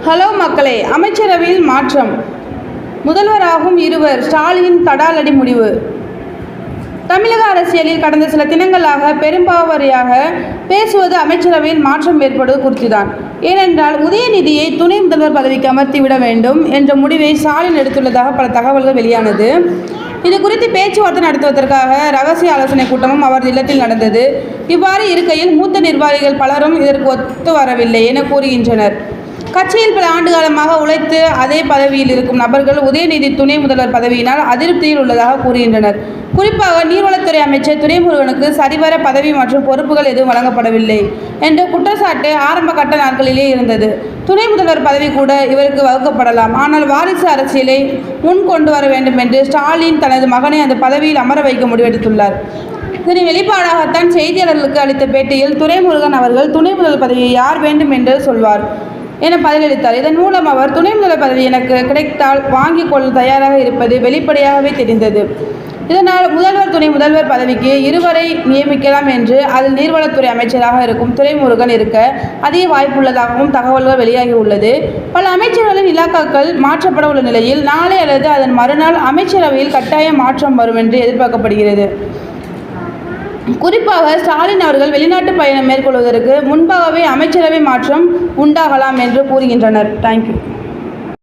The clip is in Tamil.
ஹலோ மக்களே, அமைச்சரவையில் மாற்றம். முதல்வராகும் இருவர், ஸ்டாலின் தடாலடி முடிவு. தமிழக அரசியலில் கடந்த சில தினங்களாக பெரும்பாவரியாக பேசுவது அமைச்சரவையில் மாற்றம் ஏற்படுவது குறித்துதான். ஏனென்றால் உதயநிதியை துணை முதல்வர் பதவிக்கு அமர்த்திவிட வேண்டும் என்ற முடிவை ஸ்டாலின் எடுத்துள்ளதாக பல தகவல்கள் வெளியானது. இது குறித்து பேச்சுவார்த்தை நடத்துவதற்காக ரகசிய ஆலோசனை கூட்டமும் அவரது இல்லத்தில் நடந்தது. இவ்வாறு இருக்கையில் மூத்த நிர்வாகிகள் பலரும் இதற்கு ஒத்து வரவில்லை என கூறுகின்றனர். கட்சியில் பல ஆண்டு காலமாக உழைத்து அதே பதவியில் இருக்கும் நபர்கள் உதயநிதி துணை முதல்வர் பதவியினால் அதிருப்தியில் உள்ளதாக கூறுகின்றனர். குறிப்பாக நீர்வளத்துறை அமைச்சர் துரைமுருகனுக்கு சரிவர பதவி மற்றும் பொறுப்புகள் எதுவும் வழங்கப்படவில்லை என்ற குற்றச்சாட்டு ஆரம்ப கட்ட நாட்களிலே இருந்தது. துணை முதல்வர் பதவி கூட இவருக்கு வகுக்கப்படலாம். ஆனால் வாரிசு அரசியலை முன் கொண்டு வர வேண்டும் என்று ஸ்டாலின் தனது மகனை அந்த பதவியில் அமர வைக்க முடிவெடுத்துள்ளார். இதனை வெளிப்பாடாகத்தான் செய்தியாளர்களுக்கு அளித்த பேட்டியில் துரைமுருகன் அவர்கள் துணை முதல்வர் பதவியை யார் வேண்டும் என்று சொல்வார் என பதிலளித்தார். இதன் மூலம் அவர் துணை முதல்வர் பதவி எனக்கு கிடைத்தால் வாங்கிக் கொள்ள தயாராக இருப்பது வெளிப்படையாகவே தெரிந்தது. இதனால் முதல்வர் துணை முதல்வர் பதவிக்கு இருவரை நியமிக்கலாம் என்று அதில் நீர்வளத்துறை அமைச்சராக இருக்கும் துரைமுருகன் இருக்க அதிக வாய்ப்புள்ளதாகவும் தகவல்கள் வெளியாகி உள்ளது. பல அமைச்சர்களின் இலாக்காக்கள் மாற்றப்பட உள்ள நிலையில் நாளை அல்லது அதன் மறுநாள் அமைச்சரவையில் கட்டாய மாற்றம் வரும் என்று எதிர்பார்க்கப்படுகிறது. குறிப்பாக ஸ்டாலின் அவர்கள் வெளிநாட்டு பயணம் மேற்கொள்வதற்கு முன்பாகவே அமைச்சரவை மாற்றம் உண்டாகலாம் என்று கூறுகின்றனர். தேங்க்யூ.